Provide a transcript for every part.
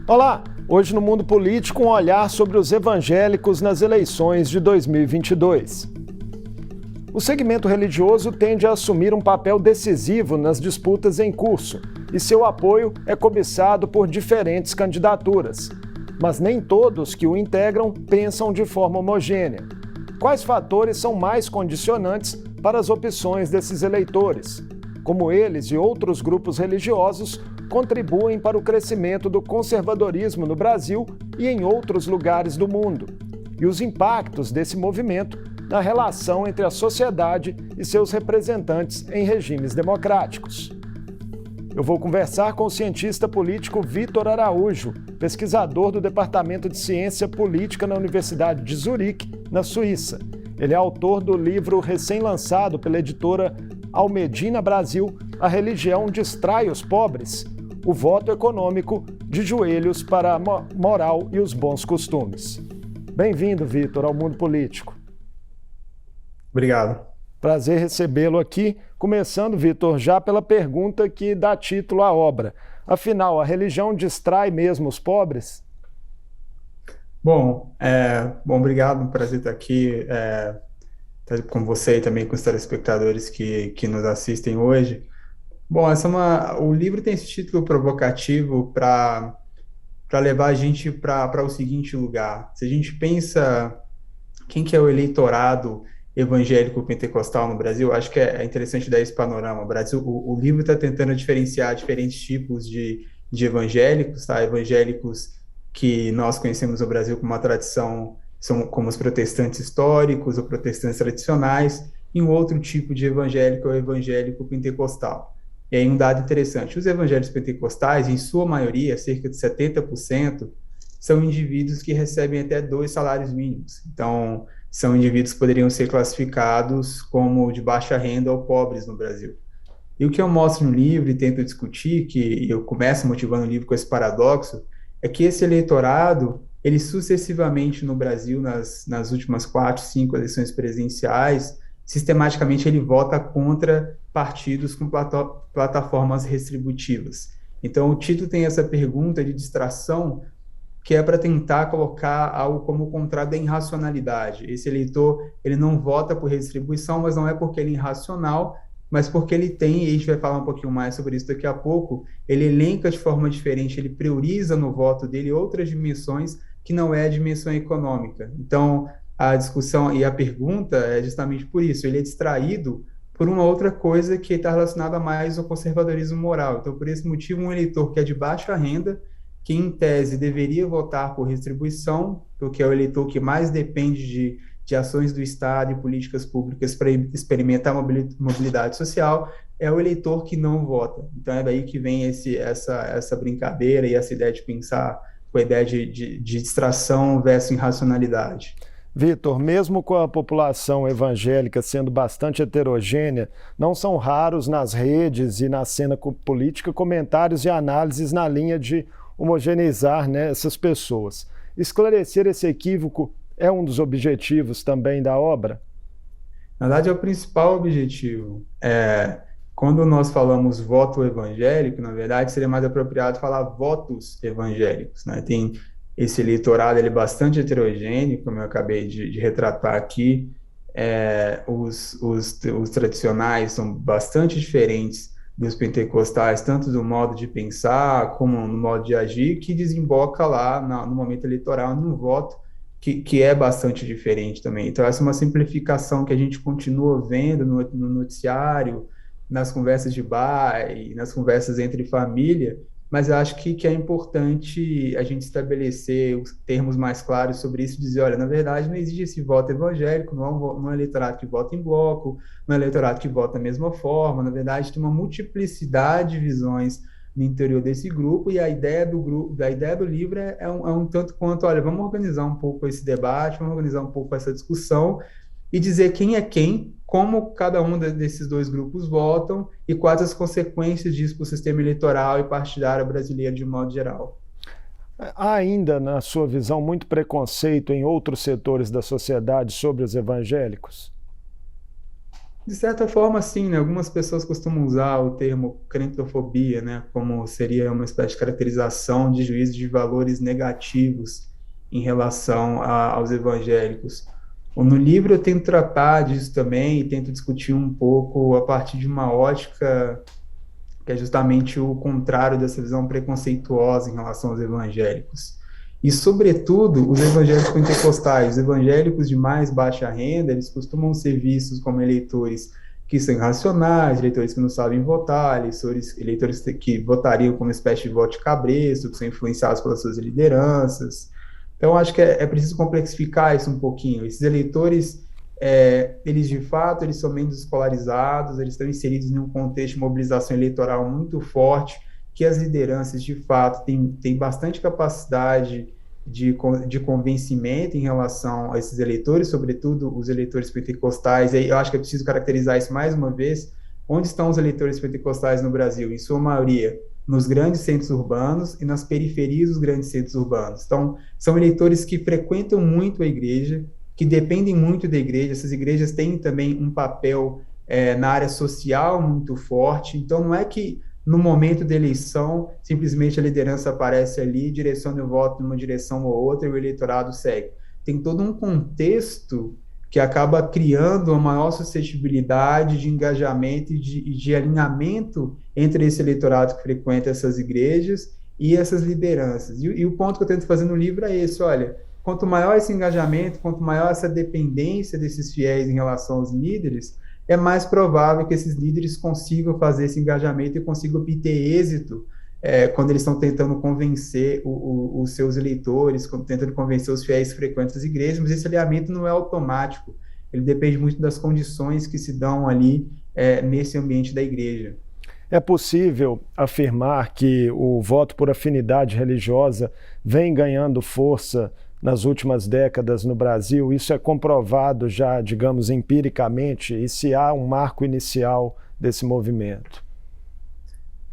Olá! Hoje no Mundo Político, um olhar sobre os evangélicos nas eleições de 2022. O segmento religioso tende a assumir um papel decisivo nas disputas em curso e seu apoio é cobiçado por diferentes candidaturas. Mas nem todos que o integram pensam de forma homogênea. Quais fatores são mais condicionantes para as opções desses eleitores? Como eles e outros grupos religiosos contribuem para o crescimento do conservadorismo no Brasil e em outros lugares do mundo, e os impactos desse movimento na relação entre a sociedade e seus representantes em regimes democráticos. Eu vou conversar com o cientista político Vitor Araújo, pesquisador do Departamento de Ciência Política na Universidade de Zurique, na Suíça. Ele é autor do livro recém-lançado pela editora Almedina Brasil, A Religião Distrai os Pobres, o voto econômico de joelhos para a moral e os bons costumes. Bem-vindo, Vitor, ao Mundo Político. Obrigado. Prazer recebê-lo aqui. Começando, Vitor, já pela pergunta que dá título à obra. Afinal, a religião distrai mesmo os pobres? Bom, obrigado, um prazer estar aqui com você e também com os telespectadores que nos assistem hoje. Bom, o livro tem esse título provocativo para levar a gente para o seguinte lugar. Se a gente pensa quem que é o eleitorado evangélico pentecostal no Brasil, acho que é interessante dar esse panorama. O livro está tentando diferenciar diferentes tipos de evangélicos, tá? Evangélicos que nós conhecemos no Brasil com uma tradição, são como os protestantes históricos ou protestantes tradicionais, e um outro tipo de evangélico é o evangélico pentecostal. E aí um dado interessante, os evangélicos pentecostais, em sua maioria, cerca de 70%, são indivíduos que recebem até 2 salários mínimos. Então, são indivíduos que poderiam ser classificados como de baixa renda ou pobres no Brasil. E o que eu mostro no livro e tento discutir, que eu começo motivando o livro com esse paradoxo, é que esse eleitorado, ele sucessivamente no Brasil, nas últimas 4, 5 eleições presidenciais, sistematicamente ele vota contra partidos com plataformas restributivas. Então, o título tem essa pergunta de distração, que é para tentar colocar algo como o contrário da irracionalidade. Esse eleitor, ele não vota por redistribuição, mas não é porque ele é irracional, mas porque ele tem, e a gente vai falar um pouquinho mais sobre isso daqui a pouco, ele elenca de forma diferente, ele prioriza no voto dele outras dimensões que não é a dimensão econômica. Então, a discussão e a pergunta é justamente por isso, ele é distraído por uma outra coisa que está relacionada mais ao conservadorismo moral. Então, por esse motivo, um eleitor que é de baixa renda, que em tese deveria votar por redistribuição, porque é o eleitor que mais depende de ações do Estado e políticas públicas para experimentar mobilidade social, é o eleitor que não vota. Então é daí que vem essa brincadeira e essa ideia de pensar com a ideia de distração versus irracionalidade. Vitor, mesmo com a população evangélica sendo bastante heterogênea, não são raros nas redes e na cena política comentários e análises na linha de homogeneizar, né, essas pessoas. Esclarecer esse equívoco é um dos objetivos também da obra? Na verdade, é o principal objetivo. Quando nós falamos voto evangélico, na verdade, seria mais apropriado falar votos evangélicos, né? Tem esse eleitorado, ele é bastante heterogêneo, como eu acabei de retratar aqui. Os tradicionais são bastante diferentes dos pentecostais, tanto do modo de pensar como no modo de agir, que desemboca lá no momento eleitoral num voto que é bastante diferente também. Então, essa é uma simplificação que a gente continua vendo no noticiário, nas conversas de bar e nas conversas entre família, mas eu acho que é importante a gente estabelecer os termos mais claros sobre isso e dizer, olha, na verdade não existe esse voto evangélico, não é um eleitorado que vota em bloco, não é um eleitorado que vota da mesma forma, na verdade tem uma multiplicidade de visões no interior desse grupo, e a ideia do livro é um tanto quanto, olha, vamos organizar um pouco esse debate, vamos organizar um pouco essa discussão e dizer quem é quem, como cada um desses dois grupos votam e quais as consequências disso para o sistema eleitoral e partidário brasileiro de modo geral. Há ainda, na sua visão, muito preconceito em outros setores da sociedade sobre os evangélicos? De certa forma, sim, né? Algumas pessoas costumam usar o termo crentofobia, né? Como seria uma espécie de caracterização de juízo de valores negativos em relação aos evangélicos. No livro eu tento tratar disso também e tento discutir um pouco a partir de uma ótica que é justamente o contrário dessa visão preconceituosa em relação aos evangélicos. E, sobretudo, os evangélicos pentecostais, os evangélicos de mais baixa renda, eles costumam ser vistos como eleitores que são irracionais, eleitores que não sabem votar, eleitores que votariam como uma espécie de voto de cabresto, que são influenciados pelas suas lideranças. Então, acho que é preciso complexificar isso um pouquinho. Esses eleitores eles de fato eles são menos escolarizados, eles estão inseridos em um contexto de mobilização eleitoral muito forte, que as lideranças de fato têm bastante capacidade de convencimento em relação a esses eleitores, sobretudo os eleitores pentecostais. E eu acho que é preciso caracterizar isso mais uma vez. Onde estão os eleitores pentecostais no Brasil? Em sua maioria, nos grandes centros urbanos e nas periferias dos grandes centros urbanos. Então, são eleitores que frequentam muito a igreja, que dependem muito da igreja. Essas igrejas têm também um papel na área social muito forte. Então, não é que no momento da eleição, simplesmente a liderança aparece ali, direciona o voto numa direção ou outra e o eleitorado segue. Tem todo um contexto que acaba criando uma maior suscetibilidade de engajamento e de alinhamento entre esse eleitorado que frequenta essas igrejas e essas lideranças. E o ponto que eu tento fazer no livro é esse: olha, quanto maior esse engajamento, quanto maior essa dependência desses fiéis em relação aos líderes, é mais provável que esses líderes consigam fazer esse engajamento e consigam obter êxito quando eles estão tentando convencer os seus eleitores, tentando convencer os fiéis frequentes das igrejas, mas esse alinhamento não é automático, ele depende muito das condições que se dão ali nesse ambiente da igreja. É possível afirmar que o voto por afinidade religiosa vem ganhando força nas últimas décadas no Brasil? Isso é comprovado já, digamos, empiricamente, e se há um marco inicial desse movimento?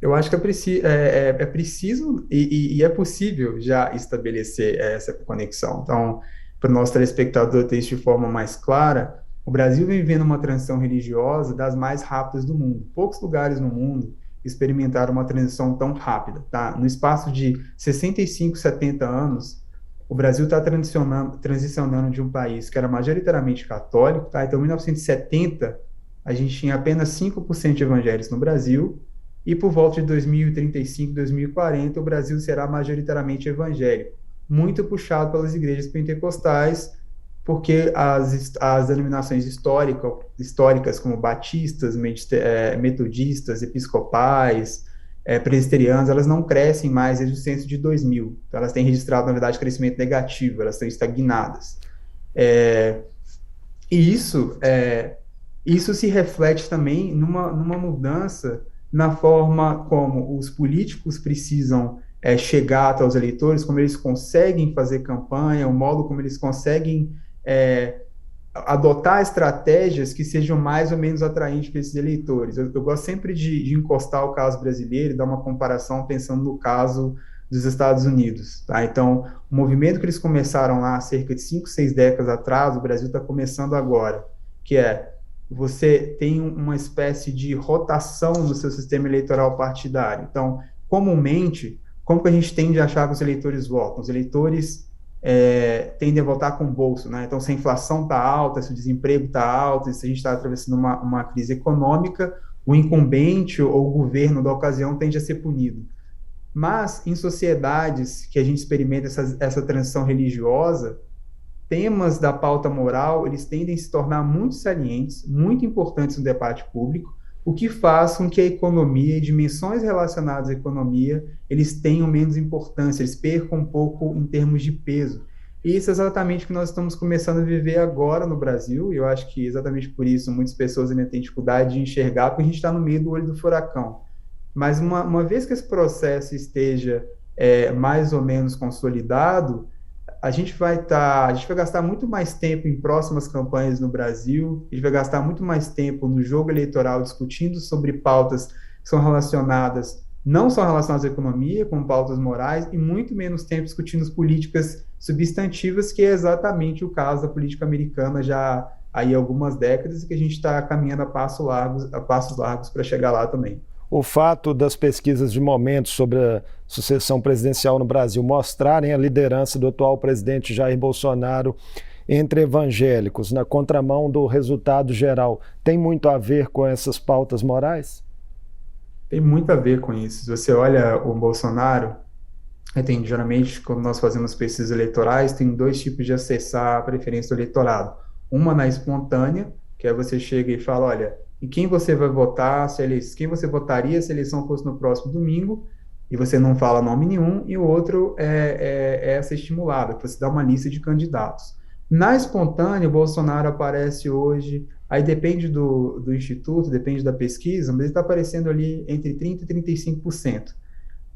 Eu acho que é preciso e é possível já estabelecer essa conexão. Então, para o nosso telespectador ter isso de forma mais clara, o Brasil vem vivendo uma transição religiosa das mais rápidas do mundo. Poucos lugares no mundo experimentaram uma transição tão rápida. Tá? No espaço de 65, 70 anos, o Brasil está transicionando de um país que era majoritariamente católico. Tá? Então, em 1970, a gente tinha apenas 5% de evangélicos no Brasil, e por volta de 2035, 2040, o Brasil será majoritariamente evangélico, muito puxado pelas igrejas pentecostais, porque as denominações históricas como batistas, metodistas, episcopais, presbiterianos, elas não crescem mais desde o censo de 2000. Então, elas têm registrado, na verdade, crescimento negativo, elas estão estagnadas. E isso se reflete também numa mudança na forma como os políticos precisam chegar até os eleitores, como eles conseguem fazer campanha, o modo como eles conseguem adotar estratégias que sejam mais ou menos atraentes para esses eleitores. Eu gosto sempre de encostar o caso brasileiro e dar uma comparação pensando no caso dos Estados Unidos. Tá? Então, o movimento que eles começaram lá há cerca de 5, 6 décadas atrás, o Brasil está começando agora, que você tem uma espécie de rotação no seu sistema eleitoral partidário. Então, comumente, como que a gente tende a achar que os eleitores votam? Os eleitores tendem a votar com o bolso, né? Então, se a inflação está alta, se o desemprego está alto, se a gente está atravessando uma crise econômica, o incumbente ou o governo da ocasião tende a ser punido. Mas, em sociedades que a gente experimenta essa transição religiosa, temas da pauta moral, eles tendem a se tornar muito salientes, muito importantes no debate público, o que faz com que a economia e dimensões relacionadas à economia, eles tenham menos importância, eles percam um pouco em termos de peso. E isso é exatamente o que nós estamos começando a viver agora no Brasil, e eu acho que exatamente por isso muitas pessoas ainda têm dificuldade de enxergar, porque a gente está no meio do olho do furacão. Mas uma vez que esse processo esteja mais ou menos consolidado, a gente vai gastar muito mais tempo em próximas campanhas no Brasil, a gente vai gastar muito mais tempo no jogo eleitoral discutindo sobre pautas que são relacionadas, não só relacionadas à economia, como pautas morais, e muito menos tempo discutindo as políticas substantivas, que é exatamente o caso da política americana já aí algumas décadas e que a gente está caminhando a passos largos para chegar lá também. O fato das pesquisas de momento sobre a sucessão presidencial no Brasil mostrarem a liderança do atual presidente Jair Bolsonaro entre evangélicos, na contramão do resultado geral, tem muito a ver com essas pautas morais? Tem muito a ver com isso. Se você olha o Bolsonaro, geralmente, quando nós fazemos pesquisas eleitorais, tem dois tipos de acessar a preferência do eleitorado. Uma na espontânea, que é você chega e fala, olha, em quem você vai votar, quem você votaria se a eleição fosse no próximo domingo, e você não fala nome nenhum, e o outro é essa estimulada, que você dá uma lista de candidatos. Na espontânea, o Bolsonaro aparece hoje, aí depende do instituto, depende da pesquisa, mas ele está aparecendo ali entre 30% e 35%.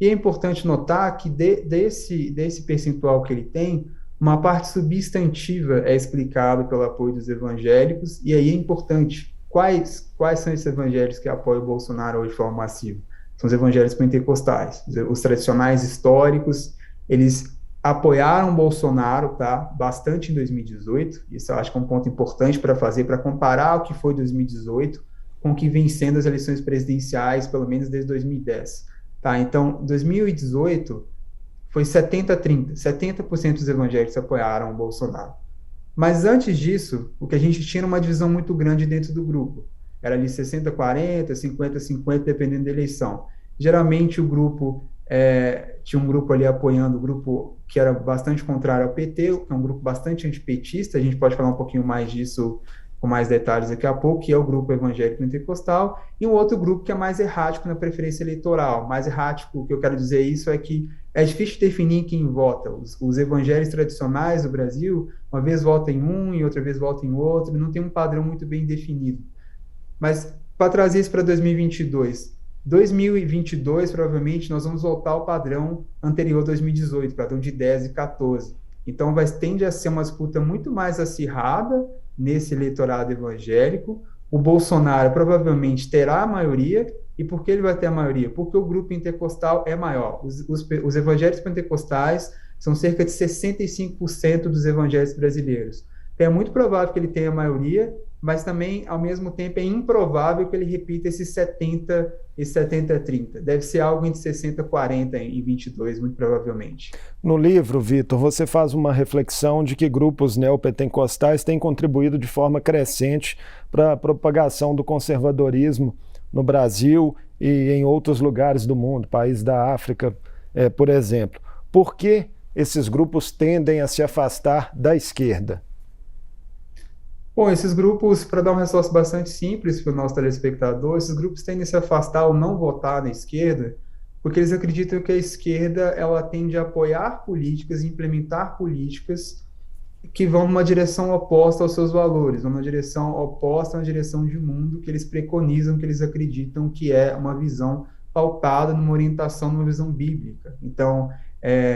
E é importante notar que desse percentual que ele tem, uma parte substantiva é explicada pelo apoio dos evangélicos, e aí é importante, quais são esses evangélicos que apoiam o Bolsonaro hoje de forma massiva? São os evangélicos pentecostais, os tradicionais históricos, eles apoiaram o Bolsonaro, tá, bastante em 2018, isso eu acho que é um ponto importante para comparar o que foi 2018 com o que vem sendo as eleições presidenciais, pelo menos desde 2010. Tá, então, 2018 foi 70-30, 70% dos evangélicos apoiaram o Bolsonaro. Mas antes disso, o que a gente tinha era uma divisão muito grande dentro do grupo. Era ali 60-40, 50-50, dependendo da eleição. Geralmente o grupo, tinha um grupo ali apoiando o grupo que era bastante contrário ao PT, que é um grupo bastante antipetista, a gente pode falar um pouquinho mais disso com mais detalhes daqui a pouco, que é o grupo evangélico pentecostal, e um outro grupo que é mais errático na preferência eleitoral. Mais errático, o que eu quero dizer isso é que é difícil definir quem vota. Os evangélicos tradicionais do Brasil, uma vez votam em um e outra vez votam em outro, não tem um padrão muito bem definido. Mas, para trazer isso para 2022, provavelmente, nós vamos voltar ao padrão anterior a 2018, padrão de 10 e 14. Então, tende a ser uma disputa muito mais acirrada nesse eleitorado evangélico. O Bolsonaro provavelmente terá a maioria. E por que ele vai ter a maioria? Porque o grupo pentecostal é maior. Os evangélicos pentecostais são cerca de 65% dos evangélicos brasileiros. Então, é muito provável que ele tenha a maioria, mas também, ao mesmo tempo, é improvável que ele repita esses 70 e 70-30. Deve ser algo entre 60-40 em 22, muito provavelmente. No livro, Vitor, você faz uma reflexão de que grupos neopentecostais têm contribuído de forma crescente para a propagação do conservadorismo no Brasil e em outros lugares do mundo, países da África, por exemplo. Por que esses grupos tendem a se afastar da esquerda? Bom, esses grupos, para dar uma resposta bastante simples para o nosso telespectador, esses grupos tendem a se afastar ou não votar na esquerda, porque eles acreditam que a esquerda ela tende a apoiar políticas e implementar políticas que vão numa direção oposta aos seus valores, numa direção oposta à direção de mundo que eles preconizam, que eles acreditam que é uma visão pautada numa orientação, numa visão bíblica. Então,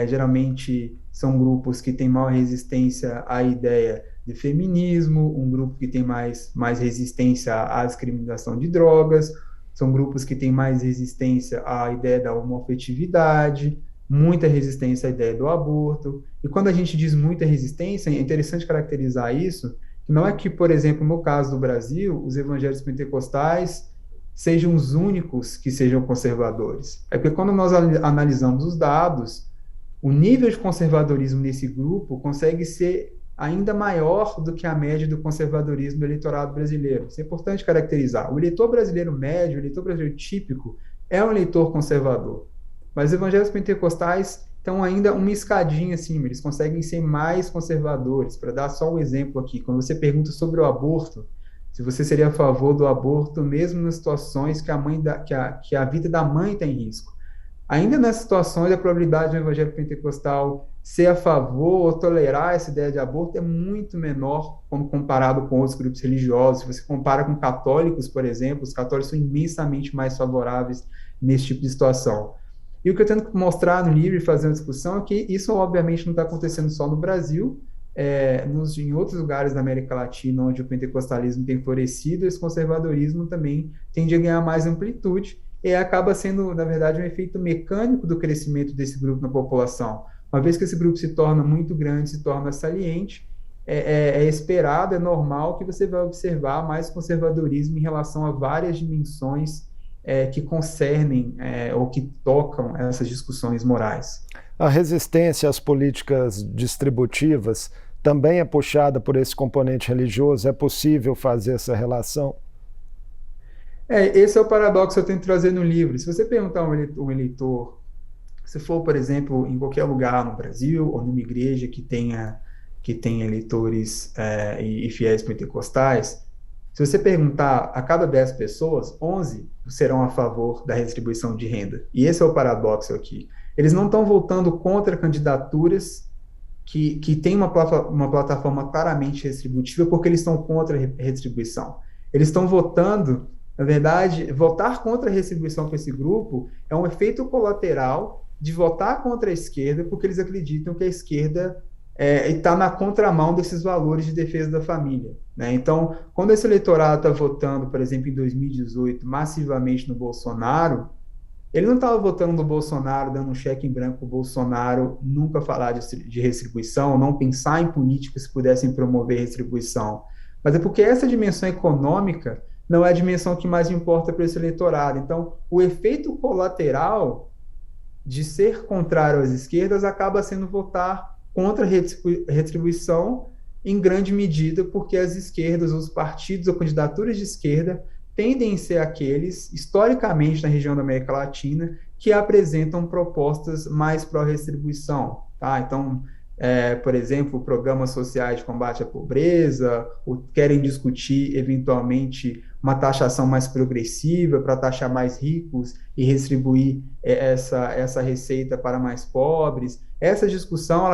geralmente são grupos que têm maior resistência à ideia de feminismo, um grupo que tem mais resistência à discriminação de drogas, são grupos que têm mais resistência à ideia da homoafetividade, muita resistência à ideia do aborto. E quando a gente diz muita resistência, é interessante caracterizar isso, que não é que, por exemplo, no caso do Brasil, os evangélicos pentecostais sejam os únicos que sejam conservadores. É porque quando nós analisamos os dados, o nível de conservadorismo nesse grupo consegue ser ainda maior do que a média do conservadorismo do eleitorado brasileiro. Isso é importante caracterizar. O eleitor brasileiro médio, o eleitor brasileiro típico, é um eleitor conservador. Mas os evangélicos pentecostais estão ainda uma escadinha acima, eles conseguem ser mais conservadores. Para dar só um exemplo aqui, quando você pergunta sobre o aborto, se você seria a favor do aborto, mesmo nas situações que a vida da mãe está em risco. Ainda nessas situações, a probabilidade do evangélico pentecostal ser a favor ou tolerar essa ideia de aborto é muito menor quando comparado com outros grupos religiosos. Se você compara com católicos, por exemplo, os católicos são imensamente mais favoráveis nesse tipo de situação. E o que eu tento mostrar no livro e fazer uma discussão é que isso, obviamente, não está acontecendo só no Brasil. Em outros lugares da América Latina, onde o pentecostalismo tem florescido, esse conservadorismo também tende a ganhar mais amplitude e acaba sendo, na verdade, um efeito mecânico do crescimento desse grupo na população. Uma vez que esse grupo se torna muito grande, se torna saliente, é esperado, é normal que você vai observar mais conservadorismo em relação a várias dimensões que concernem ou que tocam essas discussões morais. A resistência às políticas distributivas também é puxada por esse componente religioso? É possível fazer essa relação? Esse é o paradoxo que eu tento trazer no livro. Se você perguntar a um eleitor, se for, por exemplo, em qualquer lugar no Brasil ou numa igreja que tenha eleitores e fiéis pentecostais, se você perguntar a cada 10 pessoas, 11 serão a favor da redistribuição de renda. E esse é o paradoxo aqui. Eles não estão votando contra candidaturas que têm uma plataforma claramente redistributiva porque eles estão contra a redistribuição. Eles estão votando, na verdade, votar contra a redistribuição para esse grupo é um efeito colateral de votar contra a esquerda porque eles acreditam que a esquerda está na contramão desses valores de defesa da família, né? Então, quando esse eleitorado está votando, por exemplo, em 2018, massivamente no Bolsonaro, ele não estava votando no Bolsonaro, dando um cheque em branco para o Bolsonaro nunca falar de redistribuição, não pensar em políticos que pudessem promover redistribuição, mas é porque essa dimensão econômica não é a dimensão que mais importa para esse eleitorado. Então, o efeito colateral de ser contrário às esquerdas acaba sendo votar contra a redistribuição, em grande medida porque as esquerdas, os partidos ou candidaturas de esquerda tendem a ser aqueles, historicamente na região da América Latina, que apresentam propostas mais pró-redistribuição. Tá? Então, por exemplo, programas sociais de combate à pobreza, ou querem discutir, eventualmente, uma taxação mais progressiva para taxar mais ricos e redistribuir essa receita para mais pobres. Essa discussão,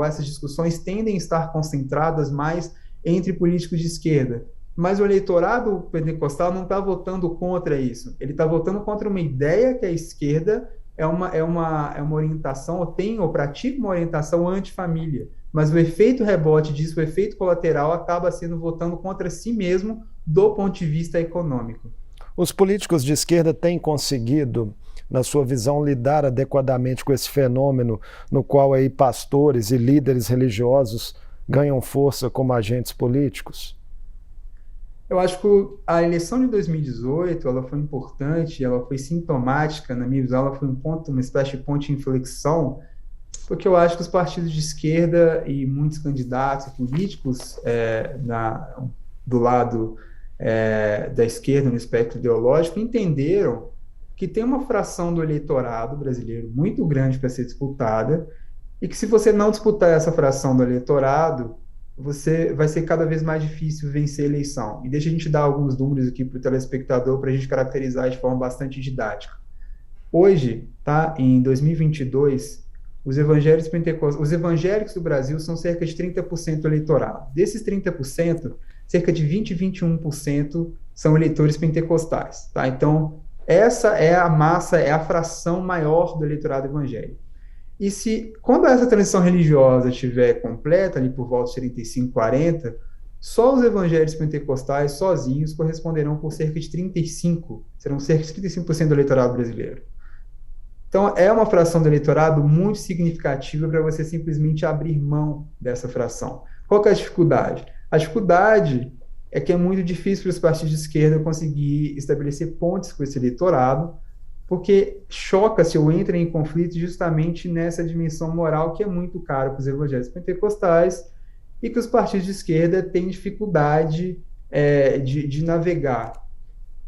essas discussões tendem a estar concentradas mais entre políticos de esquerda. Mas o eleitorado pentecostal não está votando contra isso. Ele está votando contra uma ideia que a esquerda é uma orientação, ou pratica uma orientação antifamília. Mas o efeito rebote disso, o efeito colateral, acaba sendo votando contra si mesmo do ponto de vista econômico. Os políticos de esquerda têm conseguido, na sua visão, lidar adequadamente com esse fenômeno no qual aí pastores e líderes religiosos ganham força como agentes políticos? Eu acho que a eleição de 2018, ela foi importante, ela foi sintomática, na minha visão, ela foi uma espécie de ponto de inflexão, porque eu acho que os partidos de esquerda e muitos candidatos políticos do lado da esquerda no espectro ideológico entenderam que tem uma fração do eleitorado brasileiro muito grande para ser disputada e que se você não disputar essa fração do eleitorado, vai ser cada vez mais difícil vencer a eleição. E deixa a gente dar alguns números aqui para o telespectador para a gente caracterizar de forma bastante didática. Hoje, tá, em 2022, os evangélicos do Brasil são cerca de 30% do eleitorado. Desses 30%, cerca de 20 e 21% são eleitores pentecostais. Tá? Então, essa é a massa, é a fração maior do eleitorado evangélico. E quando essa transição religiosa estiver completa, ali por volta de 35, 40, só os evangélicos pentecostais sozinhos corresponderão por cerca de 35%, serão cerca de 35% do eleitorado brasileiro. Então, é uma fração do eleitorado muito significativa para você simplesmente abrir mão dessa fração. Qual que é a dificuldade? A dificuldade é que é muito difícil para os partidos de esquerda conseguir estabelecer pontes com esse eleitorado, porque choca-se ou entra em conflito justamente nessa dimensão moral que é muito cara para os evangélicos pentecostais e que os partidos de esquerda têm dificuldade de navegar.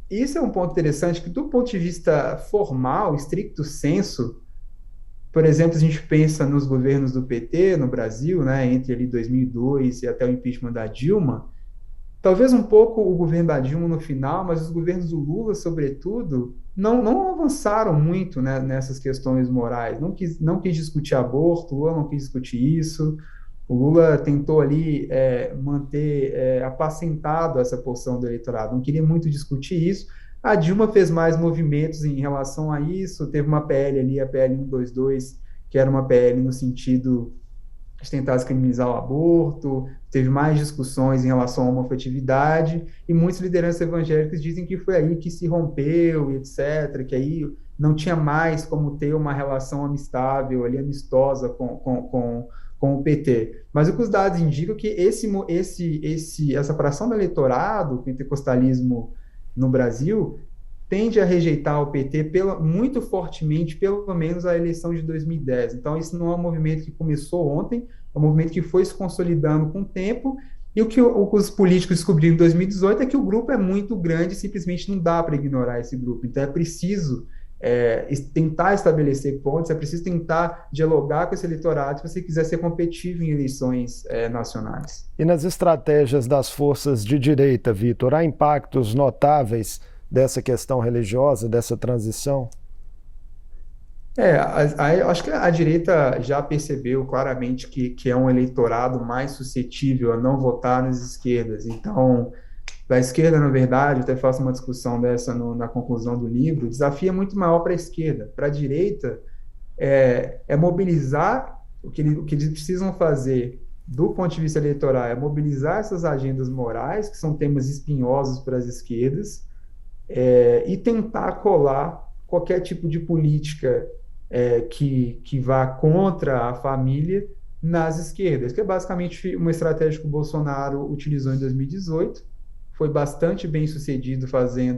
Isso é um ponto interessante que, do ponto de vista formal, estricto sensu, por exemplo, a gente pensa nos governos do PT no Brasil, né, entre ali 2002 e até o impeachment da Dilma, talvez um pouco o governo da Dilma no final, mas os governos do Lula, sobretudo, não avançaram muito, né, nessas questões morais. Não quis discutir aborto, o Lula não quis discutir isso. O Lula tentou ali manter apacentado essa porção do eleitorado, não queria muito discutir isso. A Dilma fez mais movimentos em relação a isso, teve uma PL ali, a PL 122, que era uma PL no sentido de tentar criminalizar o aborto, teve mais discussões em relação à homoafetividade, e muitas lideranças evangélicas dizem que foi aí que se rompeu, etc., que aí não tinha mais como ter uma relação amistosa com o PT. Mas o que os dados indicam é que essa fração do eleitorado, o pentecostalismo no Brasil, tende a rejeitar o PT muito fortemente, pelo menos a eleição de 2010. Então, isso não é um movimento que começou ontem, é um movimento que foi se consolidando com o tempo, e o que os políticos descobriram em 2018 é que o grupo é muito grande e simplesmente não dá para ignorar esse grupo. Então, é preciso tentar estabelecer pontos, é preciso tentar dialogar com esse eleitorado se você quiser ser competitivo em eleições nacionais. E nas estratégias das forças de direita, Vitor, há impactos notáveis dessa questão religiosa, dessa transição? Acho que a direita já percebeu claramente que é um eleitorado mais suscetível a não votar nas esquerdas. Então, da esquerda, na verdade, eu até faço uma discussão dessa na conclusão do livro, o desafio é muito maior para a esquerda. Para a direita, é mobilizar o que eles precisam fazer do ponto de vista eleitoral, é mobilizar essas agendas morais, que são temas espinhosos para as esquerdas, e tentar colar qualquer tipo de política que vá contra a família nas esquerdas, que é basicamente uma estratégia que o Bolsonaro utilizou em 2018, foi bastante bem sucedido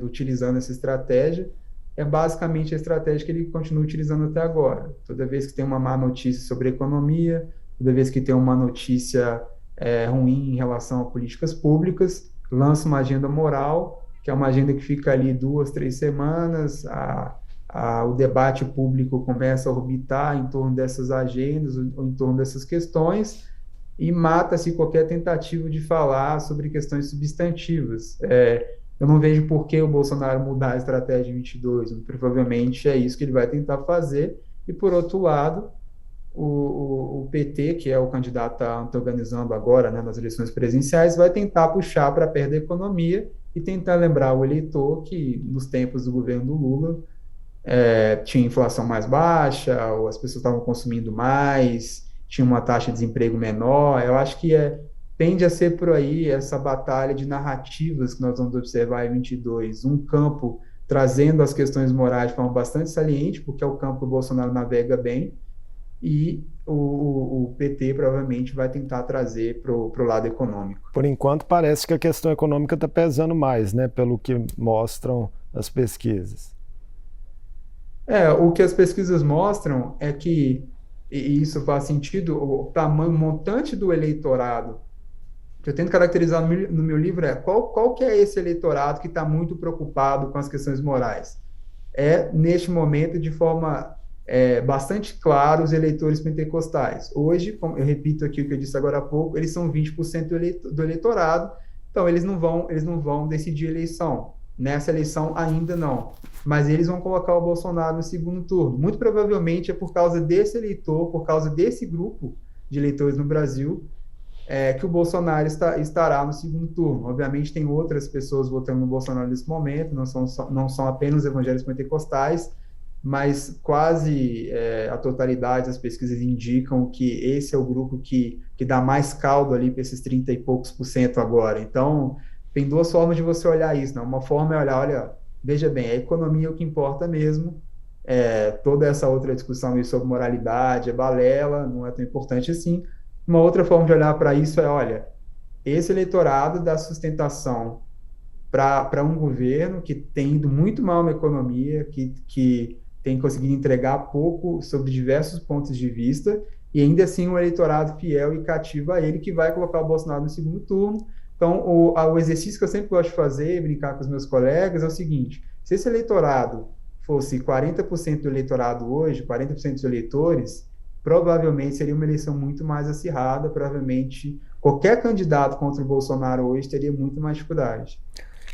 utilizando essa estratégia, é basicamente a estratégia que ele continua utilizando até agora. Toda vez que tem uma má notícia sobre a economia, toda vez que tem uma notícia ruim em relação a políticas públicas, lança uma agenda moral, que é uma agenda que fica ali 2, 3 semanas, o debate público começa a orbitar em torno dessas agendas, ou em torno dessas questões, e mata-se qualquer tentativa de falar sobre questões substantivas. Eu não vejo por que o Bolsonaro mudar a estratégia em 22, provavelmente é isso que ele vai tentar fazer, e por outro lado, o PT, que é o candidato que está organizando agora, né, nas eleições presidenciais, vai tentar puxar para perto da economia e tentar lembrar o eleitor que nos tempos do governo do Lula tinha inflação mais baixa, ou as pessoas estavam consumindo mais, tinha uma taxa de desemprego menor. Eu acho que tende a ser por aí essa batalha de narrativas que nós vamos observar em 22, um campo trazendo as questões morais de forma bastante saliente, porque é o campo que o Bolsonaro navega bem, e o PT provavelmente vai tentar trazer para o lado econômico. Por enquanto, parece que a questão econômica está pesando mais, né, pelo que mostram as pesquisas. O que as pesquisas mostram é que, e isso faz sentido, o tamanho, o montante do eleitorado, que eu tento caracterizar no meu livro, qual que é esse eleitorado que está muito preocupado com as questões morais? Neste momento, de forma bastante clara, os eleitores pentecostais. Hoje, como eu repito aqui o que eu disse agora há pouco, eles são 20% do eleitorado, então eles não vão decidir a eleição. Nessa eleição ainda não, mas eles vão colocar o Bolsonaro no segundo turno. Muito provavelmente é por causa desse eleitor, por causa desse grupo de eleitores no Brasil, que o Bolsonaro estará no segundo turno. Obviamente tem outras pessoas votando no Bolsonaro nesse momento, não são apenas evangélicos pentecostais, mas quase a totalidade das pesquisas indicam que esse é o grupo que dá mais caldo ali para esses 30 e poucos % agora. Então, tem duas formas de você olhar isso, né? Uma forma é olha, veja bem, a economia é o que importa mesmo, toda essa outra discussão sobre moralidade é balela, não é tão importante assim. Uma outra forma de olhar para isso olha, esse eleitorado dá sustentação para um governo que tem ido muito mal na economia, que tem conseguido entregar pouco sobre diversos pontos de vista, e ainda assim um eleitorado fiel e cativo a ele, que vai colocar o Bolsonaro no segundo turno. Então, o exercício que eu sempre gosto de fazer, brincar com os meus colegas, é o seguinte: se esse eleitorado fosse 40% do eleitorado hoje, 40% dos eleitores, provavelmente seria uma eleição muito mais acirrada, provavelmente qualquer candidato contra o Bolsonaro hoje teria muito mais dificuldade.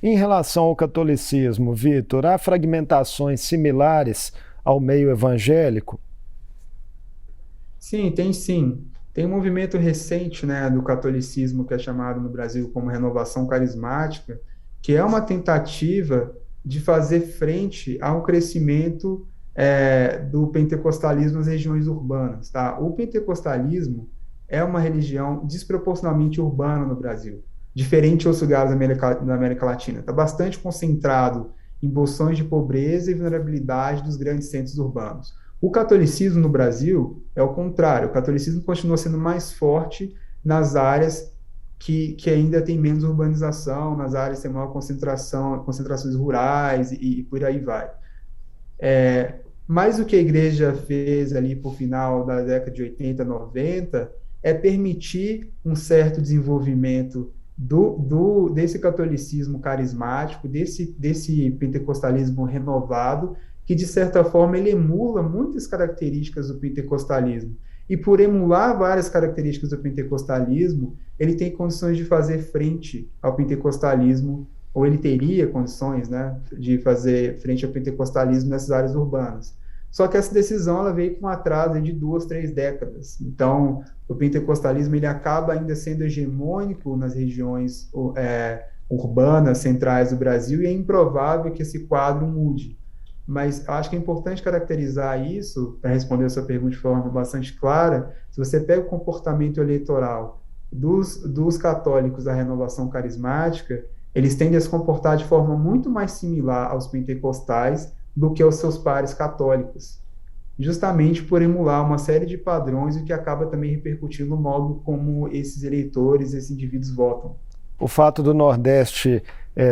Em relação ao catolicismo, Vitor, há fragmentações similares ao meio evangélico? Sim, tem sim. Tem um movimento recente, né, do catolicismo que é chamado no Brasil como renovação carismática, que é uma tentativa de fazer frente ao crescimento do pentecostalismo nas regiões urbanas. Tá? O pentecostalismo é uma religião desproporcionalmente urbana no Brasil, diferente de outros lugares da América Latina. Está bastante concentrado em bolsões de pobreza e vulnerabilidade dos grandes centros urbanos. O catolicismo no Brasil é o contrário, o catolicismo continua sendo mais forte nas áreas que ainda tem menos urbanização, nas áreas que tem maior concentração, concentrações rurais e por aí vai. Mas o que a igreja fez ali por final da década de 80, 90, é permitir um certo desenvolvimento desse catolicismo carismático, desse pentecostalismo renovado, que de certa forma ele emula muitas características do pentecostalismo. E por emular várias características do pentecostalismo, ele tem condições de fazer frente ao pentecostalismo, ou ele teria condições, né, de fazer frente ao pentecostalismo nessas áreas urbanas. Só que essa decisão ela veio com um atraso de 2, 3 décadas. Então, o pentecostalismo ele acaba ainda sendo hegemônico nas regiões urbanas, centrais do Brasil, e é improvável que esse quadro mude. Mas acho que é importante caracterizar isso, para responder a sua pergunta de forma bastante clara. Se você pega o comportamento eleitoral dos católicos da renovação carismática, eles tendem a se comportar de forma muito mais similar aos pentecostais do que aos seus pares católicos, justamente por emular uma série de padrões, o que acaba também repercutindo no modo como esses eleitores, esses indivíduos votam. O fato do Nordeste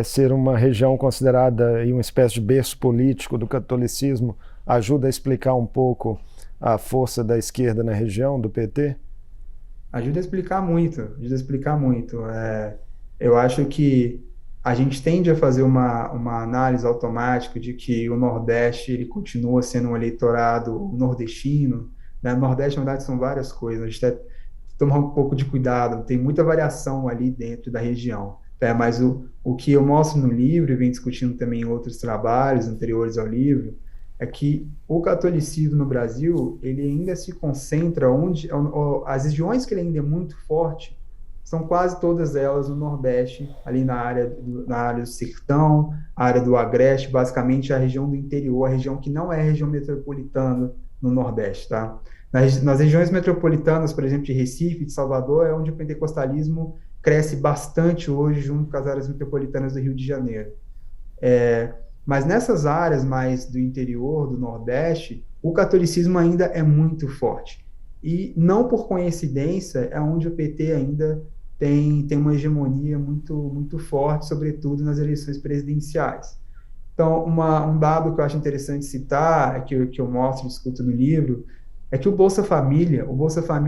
ser uma região considerada uma espécie de berço político do catolicismo ajuda a explicar um pouco a força da esquerda na região, do PT? Ajuda a explicar muito, ajuda a explicar muito. Eu acho que a gente tende a fazer uma análise automática de que o Nordeste ele continua sendo um eleitorado nordestino, né? O Nordeste, na verdade, são várias coisas. A gente tem que tomar um pouco de cuidado, tem muita variação ali dentro da região. Né? Mas o que eu mostro no livro, e venho discutindo também em outros trabalhos anteriores ao livro, é que o catolicismo no Brasil, ele ainda se concentra onde as regiões que ele ainda é muito forte, são quase todas elas no Nordeste, ali na área do Sertão, a área do Agreste, basicamente a região do interior, a região que não é região metropolitana no Nordeste, tá? Nas regiões metropolitanas, por exemplo, de Recife, de Salvador, é onde o pentecostalismo cresce bastante hoje, junto com as áreas metropolitanas do Rio de Janeiro. Mas nessas áreas mais do interior, do Nordeste, o catolicismo ainda é muito forte. E não por coincidência é onde o PT ainda tem uma hegemonia muito, muito forte, sobretudo nas eleições presidenciais. Então, um dado que eu acho interessante citar, que eu mostro e discuto no livro, é que o Bolsa Família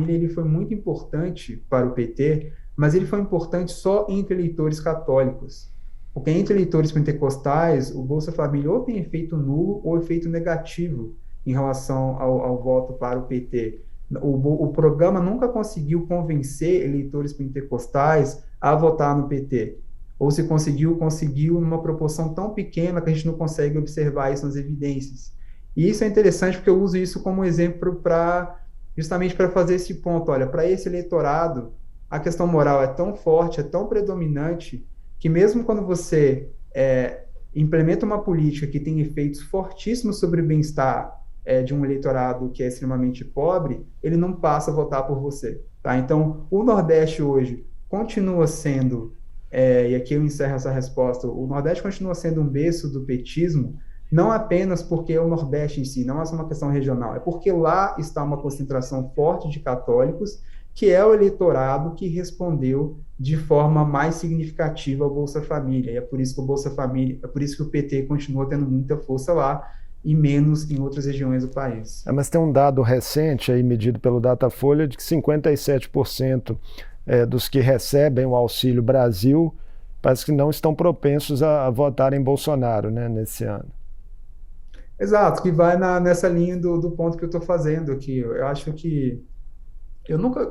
ele foi muito importante para o PT, mas ele foi importante só entre eleitores católicos. Porque entre eleitores pentecostais, o Bolsa Família ou tem efeito nulo ou efeito negativo em relação ao voto para o PT. O programa nunca conseguiu convencer eleitores pentecostais a votar no PT. Ou se conseguiu numa proporção tão pequena que a gente não consegue observar isso nas evidências. E isso é interessante porque eu uso isso como exemplo justamente para fazer esse ponto. Olha, para esse eleitorado, a questão moral é tão forte, é tão predominante, que mesmo quando você implementa uma política que tem efeitos fortíssimos sobre o bem-estar de um eleitorado que é extremamente pobre, ele não passa a votar por você. Tá? Então, o Nordeste hoje continua sendo, e aqui eu encerro essa resposta, o Nordeste continua sendo um berço do petismo, não apenas porque é o Nordeste em si, não é só uma questão regional, é porque lá está uma concentração forte de católicos, que é o eleitorado que respondeu de forma mais significativa ao Bolsa Família. E é por isso que o Bolsa Família, é por isso que o PT continua tendo muita força lá, e menos em outras regiões do país. Mas tem um dado recente, aí medido pelo Datafolha, de que 57% dos que recebem o Auxílio Brasil parece que não estão propensos a votar em Bolsonaro, né, nesse ano. Exato, que vai nessa linha do ponto que eu estou fazendo aqui. Eu acho que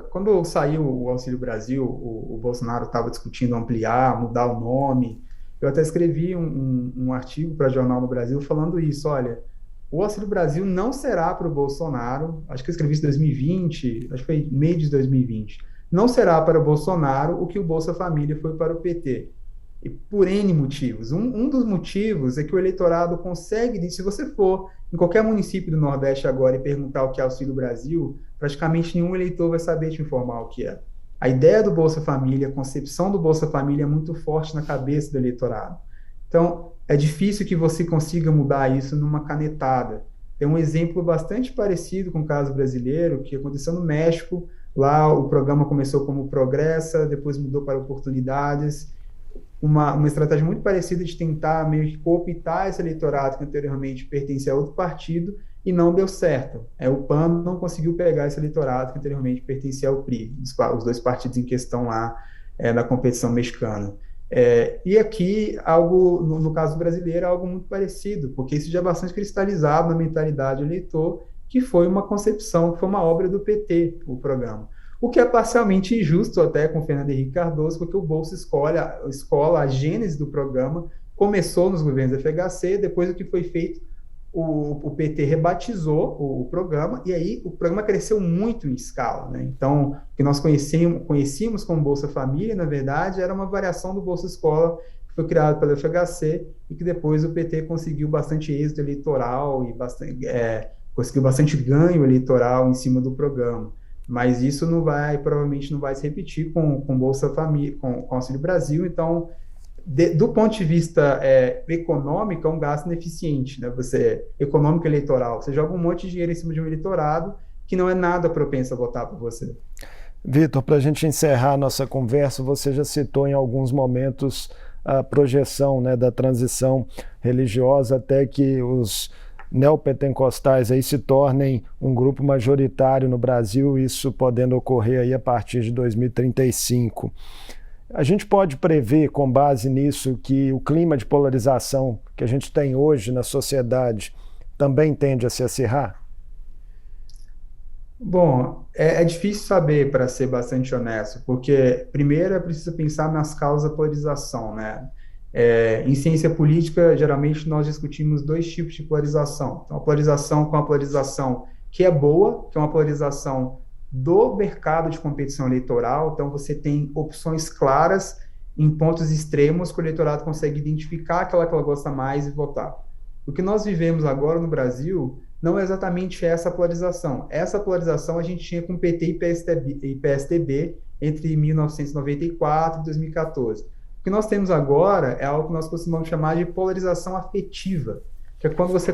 quando saiu o Auxílio Brasil, o Bolsonaro estava discutindo ampliar, mudar o nome. Eu até escrevi um artigo para Jornal no Brasil falando isso. Olha, o Auxílio Brasil não será para o Bolsonaro, acho que eu escrevi isso em 2020, acho que foi meio de 2020, não será para o Bolsonaro o que o Bolsa Família foi para o PT. E por N motivos. Um dos motivos é que o eleitorado consegue, se você for em qualquer município do Nordeste agora e perguntar o que é Auxílio Brasil, praticamente nenhum eleitor vai saber te informar o que é. A ideia do Bolsa Família, a concepção do Bolsa Família é muito forte na cabeça do eleitorado. Então, é difícil que você consiga mudar isso numa canetada. tem um exemplo bastante parecido com o caso brasileiro, que aconteceu no México. Lá o programa começou como Progressa, depois mudou para Oportunidades, uma estratégia muito parecida de tentar meio que cooptar esse eleitorado que anteriormente pertencia a outro partido, e não deu certo. O PAN não conseguiu pegar esse eleitorado que anteriormente pertencia ao PRI, os dois partidos em questão lá na competição mexicana. E aqui, algo, no caso brasileiro, algo muito parecido, porque isso já é bastante cristalizado na mentalidade do eleitor, que foi uma concepção, que foi uma obra do PT, o programa. O que é parcialmente injusto até com Fernando Henrique Cardoso, porque o Bolsa Escola, a gênese do programa, começou nos governos do FHC, depois do que foi feito, o PT rebatizou o programa, e aí o programa cresceu muito em escala, né? Então, o que nós conhecíamos como Bolsa Família, na verdade, era uma variação do Bolsa Escola, que foi criado pelo FHC, e que depois o PT conseguiu bastante êxito eleitoral e conseguiu bastante ganho eleitoral em cima do programa. Mas isso provavelmente não vai se repetir com Bolsa Família, com Auxílio Brasil. Então, do ponto de vista econômico, é um gasto ineficiente, né? Econômico eleitoral, você joga um monte de dinheiro em cima de um eleitorado que não é nada propenso a votar por você. Vitor, para a gente encerrar a nossa conversa, você já citou em alguns momentos a projeção, né, da transição religiosa até que os neopentecostais aí se tornem um grupo majoritário no Brasil, isso podendo ocorrer aí a partir de 2035. A gente pode prever, com base nisso, que o clima de polarização que a gente tem hoje na sociedade também tende a se acirrar? Bom, é difícil saber, para ser bastante honesto, porque primeiro é preciso pensar nas causas da polarização, né? Em ciência política, geralmente nós discutimos dois tipos de polarização. Então, a polarização com a polarização que é boa, que é uma polarização do mercado de competição eleitoral. Então, você tem opções claras em pontos extremos que o eleitorado consegue identificar aquela que ela gosta mais e votar. O que nós vivemos agora no Brasil não é exatamente essa polarização. Essa polarização a gente tinha com PT e PSDB entre 1994 e 2014. O que nós temos agora é algo que nós costumamos chamar de polarização afetiva, que é quando você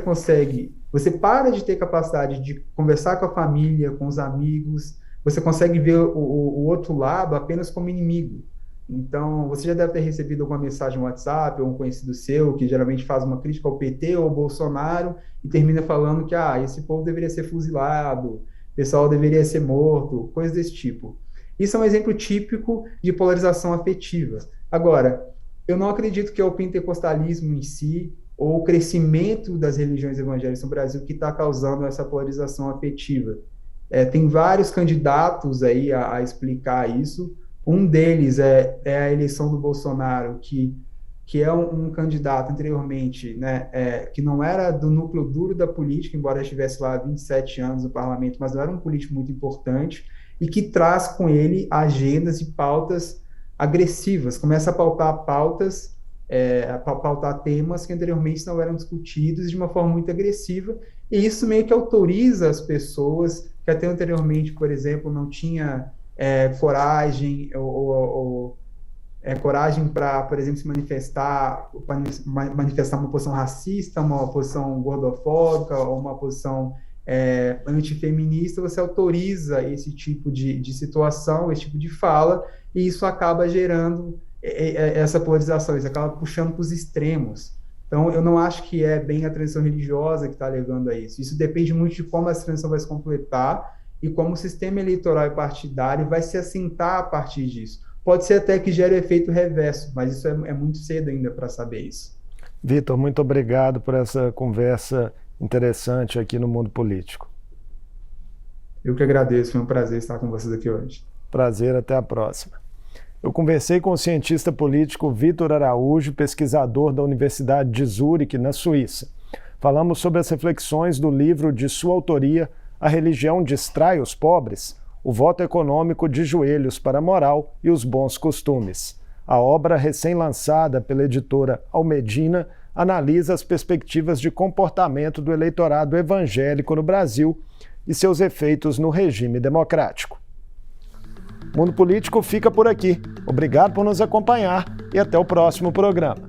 para de ter capacidade de conversar com a família, com os amigos, você consegue ver o outro lado apenas como inimigo. Então, você já deve ter recebido alguma mensagem no WhatsApp, ou um conhecido seu, que geralmente faz uma crítica ao PT ou ao Bolsonaro, e termina falando que esse povo deveria ser fuzilado, o pessoal deveria ser morto, coisas desse tipo. Isso é um exemplo típico de polarização afetiva. Agora, eu não acredito que é o pentecostalismo em si, ou o crescimento das religiões evangélicas no Brasil que está causando essa polarização afetiva. Tem vários candidatos aí a explicar isso. Um deles é a eleição do Bolsonaro, que é um candidato anteriormente, né, que não era do núcleo duro da política, embora estivesse lá há 27 anos no parlamento, mas não era um político muito importante, e que traz com ele agendas e pautas agressivas, começa a pautar pautas, pautar temas que anteriormente não eram discutidos de uma forma muito agressiva, e isso meio que autoriza as pessoas que até anteriormente, por exemplo, não tinha coragem coragem para, por exemplo, se manifestar uma posição racista, uma posição gordofóbica, ou uma posição antifeminista. Você autoriza esse tipo de situação, esse tipo de fala, e isso acaba gerando essa polarização, isso acaba puxando para os extremos. Então, eu não acho que é bem a transição religiosa que está levando a isso. Isso depende muito de como essa transição vai se completar e como o sistema eleitoral e partidário vai se assentar a partir disso. Pode ser até que gere efeito reverso, mas isso é muito cedo ainda para saber isso. Vitor, muito obrigado por essa conversa interessante aqui no Mundo Político. Eu que agradeço, foi um prazer estar com vocês aqui hoje. Prazer, até a próxima. Eu conversei com o cientista político Vitor Araújo, pesquisador da Universidade de Zurique, na Suíça. Falamos sobre as reflexões do livro de sua autoria, A Religião Distrai os Pobres, o voto econômico de joelhos para a moral e os bons costumes. A obra, recém-lançada pela editora Almedina, analisa as perspectivas de comportamento do eleitorado evangélico no Brasil e seus efeitos no regime democrático. Mundo Político fica por aqui. Obrigado por nos acompanhar e até o próximo programa.